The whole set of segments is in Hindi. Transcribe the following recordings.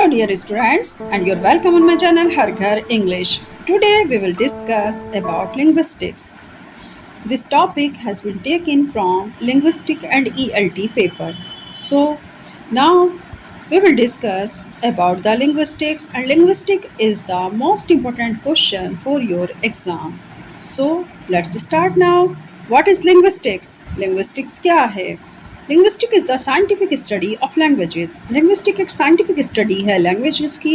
Hello dear students and you're welcome on my channel Har Ghar English. Today we will discuss about linguistics. This topic has been taken from Linguistic and ELT paper. So now we will discuss about the linguistics, and linguistic is the most important question for your exam. So let's start now. What is linguistics? Linguistics क्या है? Linguistic is the scientific study of languages. Linguistic एक scientific study है languages की.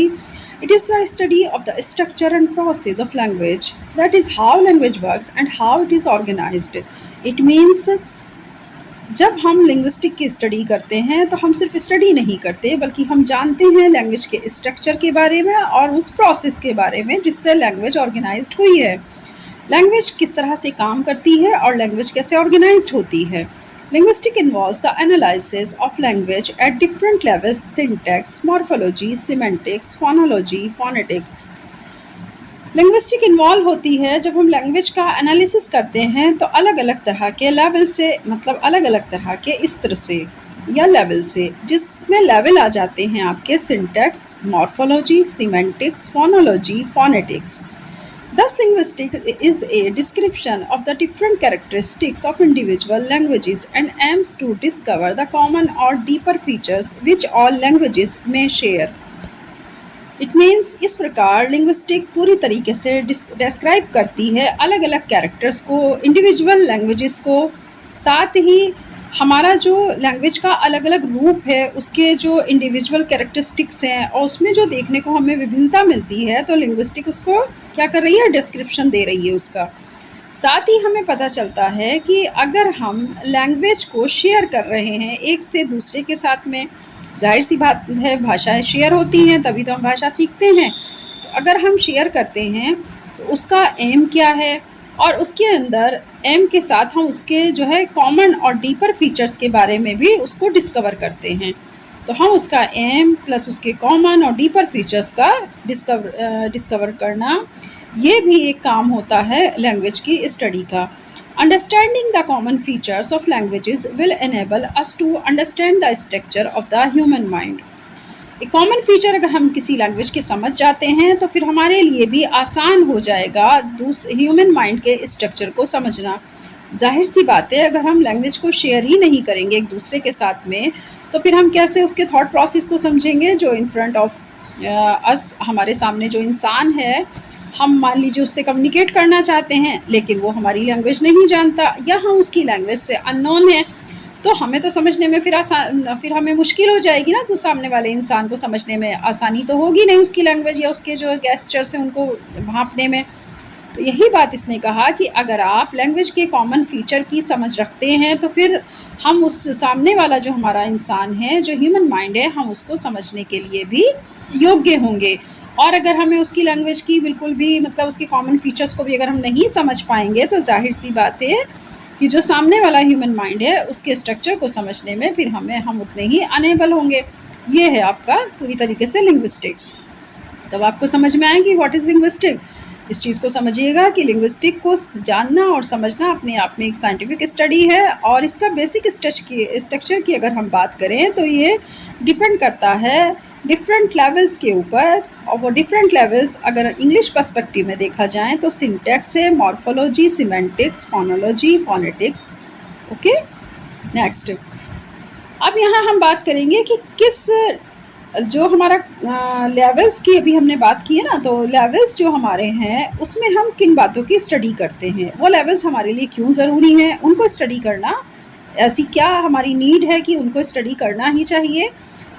It is the study of the structure and process of language. That is how language works and how it is organized. It means जब हम लिंग्विस्टिक की स्टडी करते हैं तो हम सिर्फ स्टडी नहीं करते बल्कि हम जानते हैं लैंग्वेज के स्ट्रक्चर के बारे में और उस प्रोसेस के बारे में जिससे लैंग्वेज ऑर्गेनाइज्ड हुई है। लैंग्वेज किस तरह से काम करती है और लैंग्वेज कैसे ऑर्गेनाइज्ड होती है। Linguistic involves the analysis of language at different levels: syntax, morphology, semantics, phonology, phonetics. Linguistic involve होती है जब हम लैंग्वेज का एनालिसिस करते हैं तो अलग अलग तरह के लेवल से, मतलब अलग अलग तरह के स्तर से या लेवल से, जिसमें लेवल आ जाते हैं आपके syntax, morphology, semantics, phonology, phonetics. Thus, linguistics is a description of the different characteristics of individual languages and aims to discover the common or deeper features which all languages may share. It means इस प्रकार लिंग्विस्टिक पूरी तरीके से डिस्क्राइब करती है अलग अलग कैरेक्टर्स को, इंडिविजुअल लैंग्वेजेस को, साथ ही हमारा जो लैंग्वेज का अलग अलग रूप है उसके जो इंडिविजुअल कैरेक्टरिस्टिक्स हैं और उसमें जो देखने को हमें विभिन्नता मिलती है, तो लिंग्विस्टिक उसको क्या कर रही है, डिस्क्रिप्शन दे रही है उसका। साथ ही हमें पता चलता है कि अगर हम लैंग्वेज को शेयर कर रहे हैं एक से दूसरे के साथ में, जाहिर सी बात है भाषाएं शेयर होती हैं तभी तो हम भाषा सीखते हैं। तो अगर हम शेयर करते हैं तो उसका एम क्या है और उसके अंदर एम के साथ हम उसके जो है कॉमन और डीपर फीचर्स के बारे में भी उसको डिस्कवर करते हैं। तो हम उसका एम प्लस उसके कॉमन और डीपर फीचर्स का डिस्कवर करना, ये भी एक काम होता है लैंग्वेज की स्टडी का। Understanding the common features of languages will enable us to understand the structure of the human mind. एक कॉमन फीचर अगर हम किसी लैंग्वेज के समझ जाते हैं तो फिर हमारे लिए भी आसान हो जाएगा ह्यूमन माइंड के स्ट्रक्चर को समझना। जाहिर सी बात है, अगर हम लैंग्वेज को शेयर ही नहीं करेंगे एक दूसरे के साथ में तो फिर हम कैसे उसके थॉट प्रोसेस को समझेंगे। जो इन फ्रंट ऑफ अस, हमारे सामने जो इंसान है, हम मान लीजिए उससे कम्युनिकेट करना चाहते हैं लेकिन वो हमारी लैंग्वेज नहीं जानता या हम उसकी लैंग्वेज से अननोन है, तो हमें तो समझने में फिर हमें मुश्किल हो जाएगी ना। तो सामने वाले इंसान को समझने में आसानी तो होगी नहीं उसकी लैंग्वेज या उसके जो गेस्चर्स हैं उनको भांपने में। तो यही बात इसने कहा कि अगर आप लैंग्वेज के कॉमन फीचर की समझ रखते हैं तो फिर हम उस सामने वाला जो हमारा इंसान है, जो ह्यूमन माइंड है, हम उसको समझने के लिए भी योग्य होंगे। और अगर हमें उसकी लैंग्वेज की बिल्कुल भी, मतलब उसके कॉमन फीचर्स को भी अगर हम नहीं समझ पाएंगे तो जाहिर सी बात है कि जो सामने वाला ह्यूमन माइंड है उसके स्ट्रक्चर को समझने में फिर हम उतने ही अनेबल होंगे। ये है आपका पूरी तरीके से लिंग्विस्टिक्स। तब आपको समझ में आएगी व्हाट इज़ लिंग्विस्टिक। इस चीज़ को समझिएगा कि लिंग्विस्टिक को जानना और समझना अपने आप में एक साइंटिफिक स्टडी है और इसका बेसिक स्ट्रक्चर की अगर हम बात करें तो ये डिपेंड करता है डिफरेंट लेवल्स के ऊपर। और वो डिफरेंट लेवल्स अगर इंग्लिश पर्सपेक्टिव में देखा जाए तो सिंटैक्स है, morphology, semantics, phonology, phonetics. Okay, next. अब यहाँ हम बात करेंगे कि किस जो हमारा लेवल्स की अभी हमने बात की है ना, तो लेवल्स जो हमारे हैं उसमें हम किन बातों की स्टडी करते हैं, वो लेवल्स हमारे लिए क्यों ज़रूरी हैं, उनको स्टडी करना, ऐसी क्या हमारी नीड है कि उनको स्टडी करना ही चाहिए।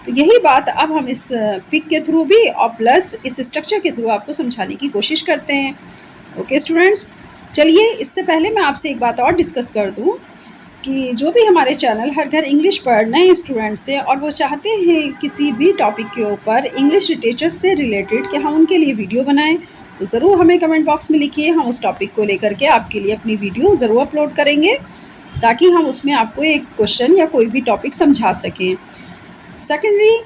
तो यही बात अब हम इस पिक के थ्रू भी और प्लस इस स्ट्रक्चर के थ्रू आपको समझाने की कोशिश करते हैं। ओके स्टूडेंट्स, चलिए इससे पहले मैं आपसे एक बात और डिस्कस कर दूं कि जो भी हमारे चैनल हर घर इंग्लिश पर नए स्टूडेंट्स हैं और वो चाहते हैं किसी भी टॉपिक के ऊपर इंग्लिश लिटरेचर से रिलेटेड कि हम उनके लिए वीडियो बनाएं, तो ज़रूर हमें कमेंट बॉक्स में लिखिए। हम उस टॉपिक को लेकर के आपके लिए अपनी वीडियो ज़रूर अपलोड करेंगे ताकि हम उसमें आपको एक क्वेश्चन या कोई भी टॉपिक समझा सकें। सेकेंडरी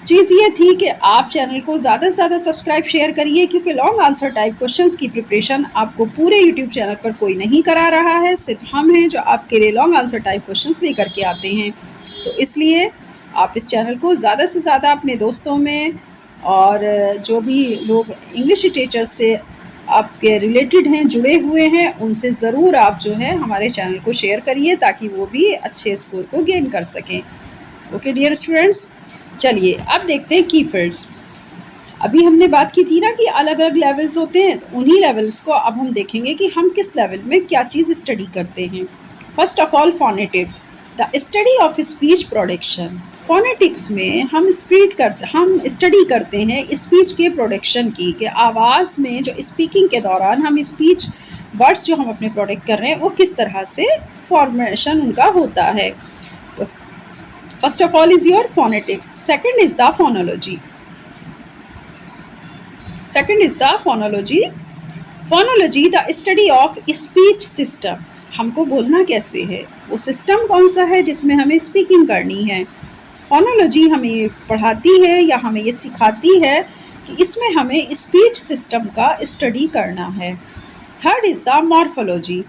चीज़ ये थी कि आप चैनल को ज़्यादा से ज़्यादा सब्सक्राइब शेयर करिए, क्योंकि लॉन्ग आंसर टाइप क्वेश्चंस की प्रिपरेशन आपको पूरे यूट्यूब चैनल पर कोई नहीं करा रहा है, सिर्फ हम हैं जो आपके लिए लॉन्ग आंसर टाइप क्वेश्चंस लेकर के आते हैं। तो इसलिए आप इस चैनल को ज़्यादा से ज़्यादा अपने दोस्तों में और जो भी लोग इंग्लिश टीचर से आपके रिलेटेड हैं, जुड़े हुए हैं, उनसे ज़रूर आप जो है हमारे चैनल को शेयर करिए ताकि वो भी अच्छे स्कोर को गेन कर सकें। ओके डियर स्टूडेंट्स, चलिए अब देखते हैं की फील्ड्स। अभी हमने बात की थी ना कि अलग अलग लेवल्स होते हैं, तो उन्हीं लेवल्स को अब हम देखेंगे कि हम किस लेवल में क्या चीज़ स्टडी करते हैं। First of all phonetics, the study of speech production. Phonetics में हम स्टडी करते हैं स्पीच के प्रोडक्शन की, कि आवाज़ में जो स्पीकिंग के दौरान हम स्पीच वर्ड्स जो हम अपने प्रोडक्ट कर रहे हैं वो किस तरह से फॉर्मेशन उनका होता है। तो first of all is your phonetics, second is the phonology. Second is the phonology. Phonology, the study of speech system. हमको बोलना कैसे है, वो सिस्टम कौन सा है जिसमें हमें स्पीकिंग करनी है। फोनोलॉजी हमें पढ़ाती है या हमें ये सिखाती है कि इसमें हमें स्पीच सिस्टम का स्टडी करना है। Third is the morphology,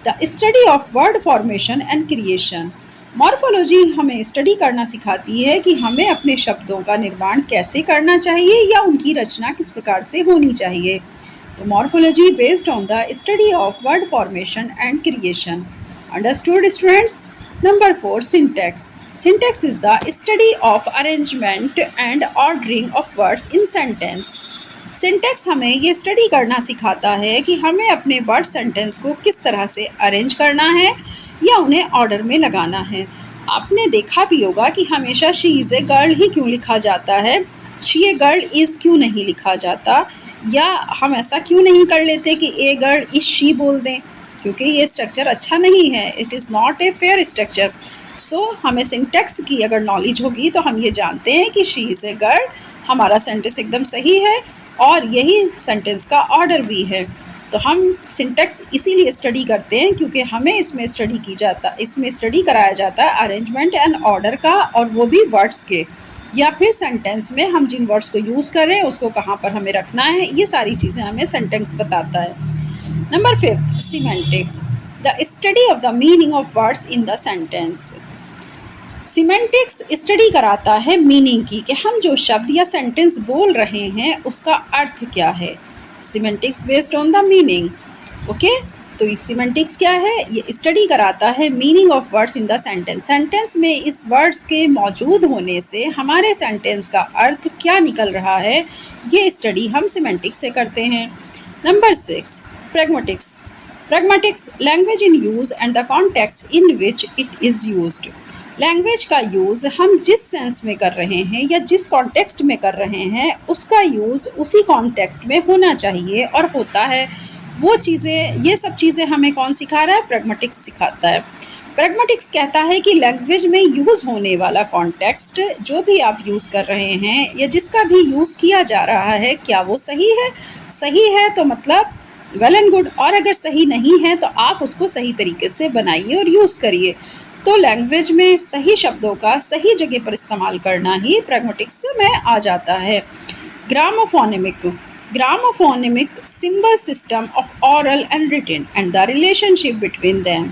the study of word formation and creation. Morphology हमें स्टडी करना सिखाती है कि हमें अपने शब्दों का निर्माण कैसे करना चाहिए या उनकी रचना किस प्रकार से होनी चाहिए। तो morphology based on the study of word formation and creation. Understood students. Number 4, syntax. Syntax is the study of arrangement and ordering of words in sentence. Syntax हमें ये स्टडी करना सिखाता है कि हमें अपने वर्ड सेंटेंस को किस तरह से अरेंज करना है या उन्हें ऑर्डर में लगाना है। आपने देखा भी होगा कि हमेशा शी इज़ ए गर्ल ही क्यों लिखा जाता है, शी ए गर्ल इज़ क्यों नहीं लिखा जाता, या हम ऐसा क्यों नहीं कर लेते कि ए गर्ल इज़ शी बोल दें, क्योंकि ये स्ट्रक्चर अच्छा नहीं है, it is not a fair structure. So हमें सिंटैक्स की अगर नॉलेज होगी तो हम ये जानते हैं कि शी इज़ ए गर्ल, हमारा सेंटेंस एकदम सही है और यही सेंटेंस का ऑर्डर भी है। तो हम सिंटैक्स इसीलिए स्टडी करते हैं क्योंकि हमें इसमें स्टडी कराया जाता है अरेंजमेंट एंड ऑर्डर का, और वो भी वर्ड्स के, या फिर सेंटेंस में हम जिन वर्ड्स को यूज़ कर रहे हैं उसको कहाँ पर हमें रखना है, ये सारी चीज़ें हमें सेंटेंस बताता है। Number 5, semantics, the study of the meaning of words in the sentence. Semantics study कराता है मीनिंग की, कि हम जो शब्द या सेंटेंस बोल रहे हैं उसका अर्थ क्या है। Semantics based on the meaning. Okay, तो सीमेंटिक्स क्या है, ये स्टडी कराता है meaning of words in the sentence. Sentence में इस वर्ड्स के मौजूद होने से हमारे सेंटेंस का अर्थ क्या निकल रहा है, ये स्टडी हम सीमेंटिक्स से करते हैं। Number 6, pragmatics. Pragmatics, language in use and the context in which it is used. Language का यूज़ हम जिस सेंस में कर रहे हैं या जिस कॉन्टेक्स्ट में कर रहे हैं उसका यूज़ उसी कॉन्टेक्स्ट में होना चाहिए और होता है। वो चीज़ें, ये सब चीज़ें हमें कौन सिखा रहा है, प्रैग्मेटिक्स सिखाता है। प्रैग्मेटिक्स कहता है कि लैंग्वेज में यूज़ होने वाला कॉन्टेक्स्ट जो भी आप यूज़ कर रहे हैं या जिसका भी यूज़ किया जा रहा है, क्या वो सही है। सही है तो मतलब वेल एंड गुड, और अगर सही नहीं है तो आप उसको सही तरीके से बनाइए और यूज़ करिए। तो लैंग्वेज में सही शब्दों का सही जगह पर इस्तेमाल करना ही प्रैग्मेटिक्स में आ जाता है। Gramophonemic, gramophonemic symbol system of oral and written and the relationship between them.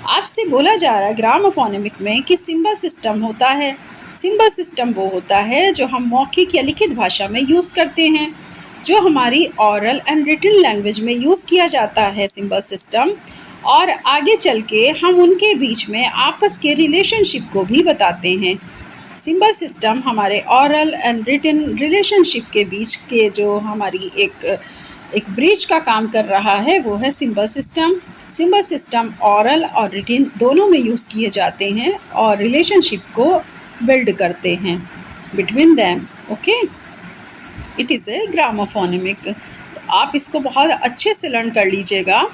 आपसे बोला जा रहा है ग्रामोफोनेमिक में कि सिंबल सिस्टम होता है। सिंबल सिस्टम वो होता है जो हम मौखिक या लिखित भाषा में यूज़ करते हैं, जो हमारी ऑरल एंड रिटन लैंग्वेज में यूज़ किया जाता है सिंबल सिस्टम, और आगे चल के हम उनके बीच में आपस के रिलेशनशिप को भी बताते हैं। सिंबल सिस्टम हमारे ऑरल एंड रिटन रिलेशनशिप के बीच के जो हमारी एक ब्रिज का काम कर रहा है वो है symbol system. Symbol system oral और रिटन दोनों में यूज़ किए जाते हैं और रिलेशनशिप को बिल्ड करते हैं between them. Okay, it is a gramophonemic. आप इसको बहुत अच्छे से लर्न कर लीजिएगा।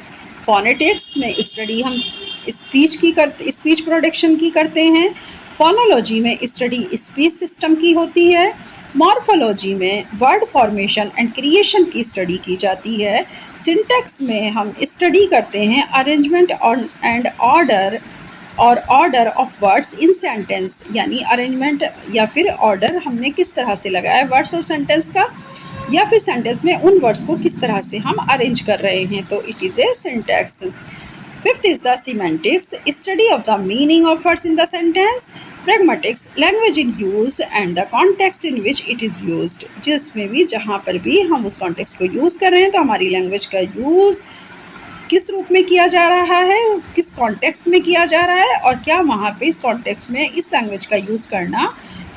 फोनेटिक्स में स्टडी हम स्पीच प्रोडक्शन की करते हैं। फोनोलॉजी में स्टडी स्पीच सिस्टम की होती है। मॉर्फोलॉजी में वर्ड फॉर्मेशन एंड क्रिएशन की स्टडी की जाती है। सिंटैक्स में हम स्टडी करते हैं arrangement and order of words in sentence, यानी अरेंजमेंट या फिर ऑर्डर हमने किस तरह से लगाया वर्ड्स और सेंटेंस का, या फिर सेंटेंस में उन वर्ड्स को किस तरह से हम अरेंज कर रहे हैं, तो it is A syntax. Fifth is the semantics, study of the meaning of words in the sentence pragmatics, language in use and the context in which it is used, जिसमें भी जहाँ पर भी हम उस कॉन्टेक्स्ट को यूज़ कर रहे हैं तो हमारी लैंग्वेज का यूज़ किस रूप में किया जा रहा है, किस कॉन्टेक्स्ट में किया जा रहा है, और क्या वहाँ पे इस कॉन्टेक्स्ट में इस लैंग्वेज का यूज़ करना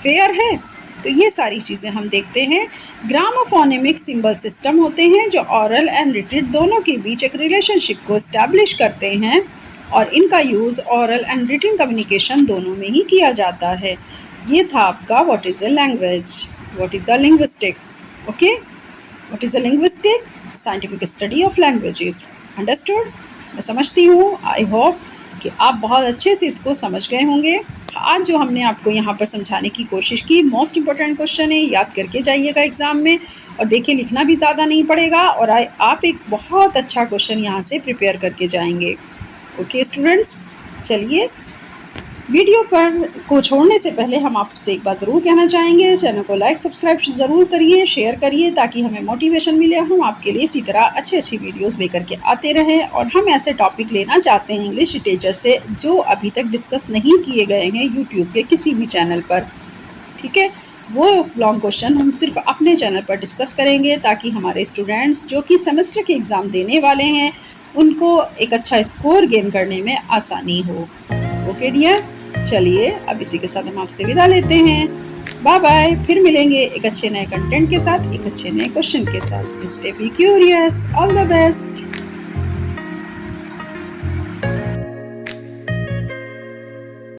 फेयर है। तो ये सारी चीज़ें हम देखते हैं। ग्रामोफोनेमिक सिंबल सिस्टम होते हैं जो ऑरल एंड रिटन दोनों के बीच एक रिलेशनशिप को इस्टेब्लिश करते हैं, और इनका use oral and written communication दोनों में ही किया जाता है। ये था आपका what is a language, what is a linguistic. Okay, what is a linguistic? Scientific study of languages. Understood? मैं समझती हूँ, आई होप कि आप बहुत अच्छे से इसको समझ गए होंगे। आज जो हमने आपको यहाँ पर समझाने की कोशिश की, मोस्ट इम्पोर्टेंट क्वेश्चन है, याद करके जाइएगा एग्ज़ाम में। और देखिए, लिखना भी ज़्यादा नहीं पड़ेगा और आप एक बहुत अच्छा क्वेश्चन यहाँ से प्रिपेयर करके जाएंगे। ओके स्टूडेंट्स, चलिए, वीडियो को छोड़ने से पहले हम आपसे एक बात ज़रूर कहना चाहेंगे, चैनल को लाइक सब्सक्राइब ज़रूर करिए, शेयर करिए, ताकि हमें मोटिवेशन मिले, हम आपके लिए इसी तरह अच्छी वीडियोस लेकर के आते रहें। और हम ऐसे टॉपिक लेना चाहते हैं इंग्लिश लिटरेचर से जो अभी तक डिस्कस नहीं किए गए हैं यूट्यूब के किसी भी चैनल पर। ठीक है, वो लॉन्ग क्वेश्चन हम सिर्फ अपने चैनल पर डिस्कस करेंगे, ताकि हमारे स्टूडेंट्स जो कि सेमेस्टर के एग्ज़ाम देने वाले हैं उनको एक अच्छा स्कोर गेन करने में आसानी हो। ओके डियर, चलिए अब इसी के साथ हम आपसे विदा लेते हैं। बाय बाय, फिर मिलेंगे एक अच्छे नए कंटेंट के साथ, एक अच्छे नए क्वेश्चन के साथ। Stay be curious, all the best.